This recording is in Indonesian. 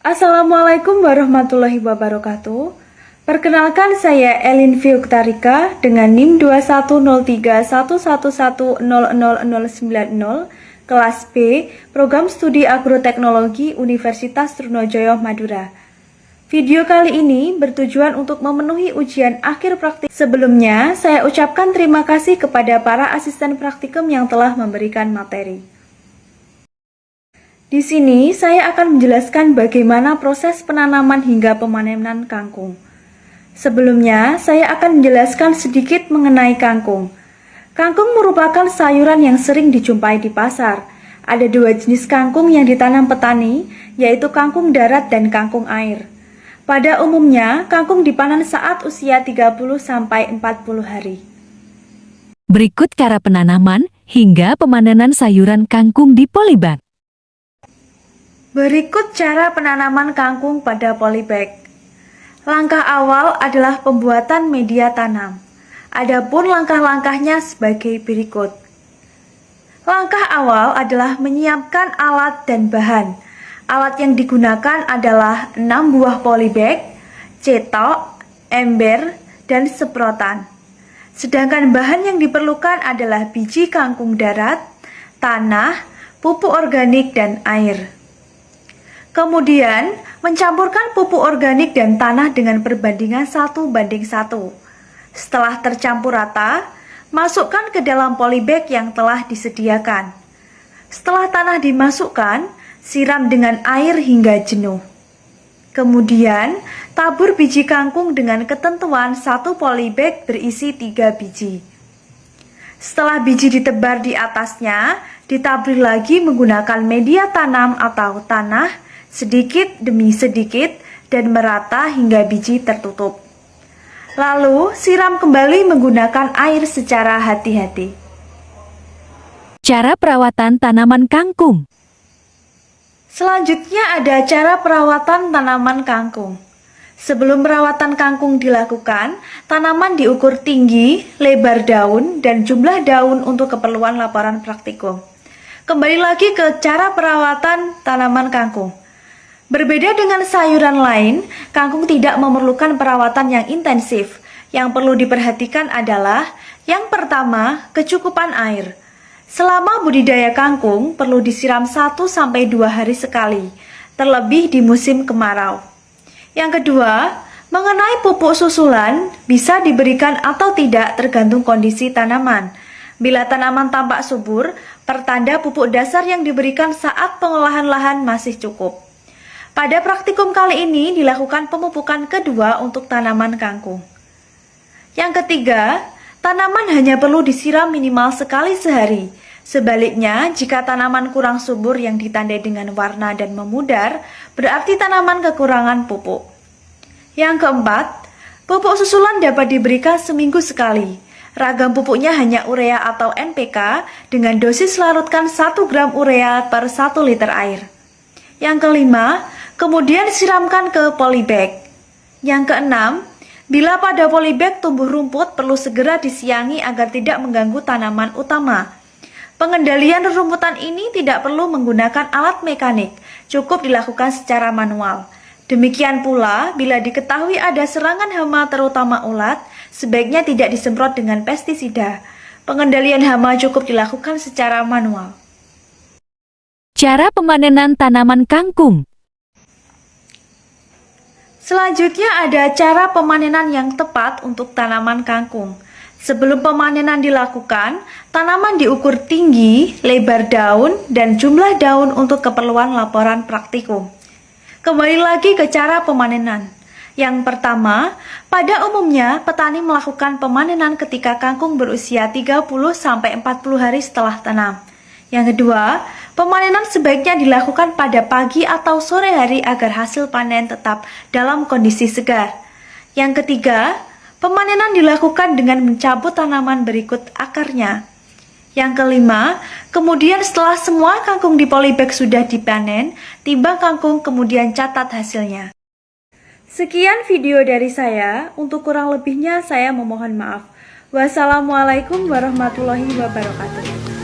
Assalamualaikum warahmatullahi wabarakatuh. Perkenalkan, saya Elin Fiuktarika dengan NIM 2103111000090, kelas B, Program Studi Agroteknologi Universitas Trunojoyo Madura. Video kali ini bertujuan untuk memenuhi ujian akhir praktik. Sebelumnya, saya ucapkan terima kasih kepada para asisten praktikum yang telah memberikan materi. Di sini saya akan menjelaskan bagaimana proses penanaman hingga pemanenan kangkung. Sebelumnya, saya akan menjelaskan sedikit mengenai kangkung. Kangkung merupakan sayuran yang sering dijumpai di pasar. Ada dua jenis kangkung yang ditanam petani, yaitu kangkung darat dan kangkung air. Pada umumnya, kangkung dipanen saat usia 30-40 hari. Berikut cara penanaman hingga pemanenan sayuran kangkung di polybag. Berikut cara penanaman kangkung pada polybag. Langkah awal adalah pembuatan media tanam. Adapun langkah-langkahnya sebagai berikut. Langkah awal adalah menyiapkan alat dan bahan. Alat yang digunakan adalah 6 buah polybag, cetok, ember, dan semprotan. Sedangkan bahan yang diperlukan adalah biji kangkung darat, tanah, pupuk organik, dan air. Kemudian, mencampurkan pupuk organik dan tanah dengan perbandingan 1:1. Setelah tercampur rata, masukkan ke dalam polybag yang telah disediakan. Setelah tanah dimasukkan, siram dengan air hingga jenuh. Kemudian, tabur biji kangkung dengan ketentuan 1 polybag berisi 3 biji. Setelah biji ditebar di atasnya, ditaburi lagi menggunakan media tanam atau tanah, sedikit demi sedikit dan merata hingga biji tertutup. Lalu siram kembali menggunakan air secara hati-hati. Cara perawatan tanaman kangkung. Selanjutnya ada cara perawatan tanaman kangkung. Sebelum perawatan kangkung dilakukan, tanaman diukur tinggi, lebar daun, dan jumlah daun untuk keperluan laporan praktikum. Kembali lagi ke cara perawatan tanaman kangkung. Berbeda dengan sayuran lain, kangkung tidak memerlukan perawatan yang intensif. Yang perlu diperhatikan adalah, yang pertama, kecukupan air. Selama budidaya kangkung, perlu disiram 1-2 hari sekali, terlebih di musim kemarau. Yang kedua, mengenai pupuk susulan, bisa diberikan atau tidak tergantung kondisi tanaman. Bila tanaman tampak subur, pertanda pupuk dasar yang diberikan saat pengolahan lahan masih cukup. Pada praktikum kali ini dilakukan pemupukan kedua untuk tanaman kangkung. Yang ketiga, tanaman hanya perlu disiram minimal sekali sehari. Sebaliknya, jika tanaman kurang subur yang ditandai dengan warna dan memudar, berarti tanaman kekurangan pupuk. Yang keempat, pupuk susulan dapat diberikan seminggu sekali. Ragam pupuknya hanya urea atau NPK dengan dosis larutkan 1 gram urea per 1 liter air. Yang kelima, kemudian siramkan ke polybag. Yang keenam, bila pada polybag tumbuh rumput perlu segera disiangi agar tidak mengganggu tanaman utama. Pengendalian rerumputan ini tidak perlu menggunakan alat mekanik, cukup dilakukan secara manual. Demikian pula, bila diketahui ada serangan hama terutama ulat, sebaiknya tidak disemprot dengan pestisida. Pengendalian hama cukup dilakukan secara manual. Cara pemanenan tanaman kangkung. Selanjutnya ada cara pemanenan yang tepat untuk tanaman kangkung. Sebelum pemanenan dilakukan, tanaman diukur tinggi, lebar daun, dan jumlah daun untuk keperluan laporan praktikum. Kembali lagi ke cara pemanenan. Yang pertama, pada umumnya petani melakukan pemanenan ketika kangkung berusia 30-40 hari setelah tanam. Yang kedua, pemanenan sebaiknya dilakukan pada pagi atau sore hari agar hasil panen tetap dalam kondisi segar. Yang ketiga, pemanenan dilakukan dengan mencabut tanaman berikut akarnya. Yang kelima, kemudian setelah semua kangkung di polybag sudah dipanen, timbang kangkung kemudian catat hasilnya. Sekian video dari saya, untuk kurang lebihnya saya memohon maaf. Wassalamualaikum warahmatullahi wabarakatuh.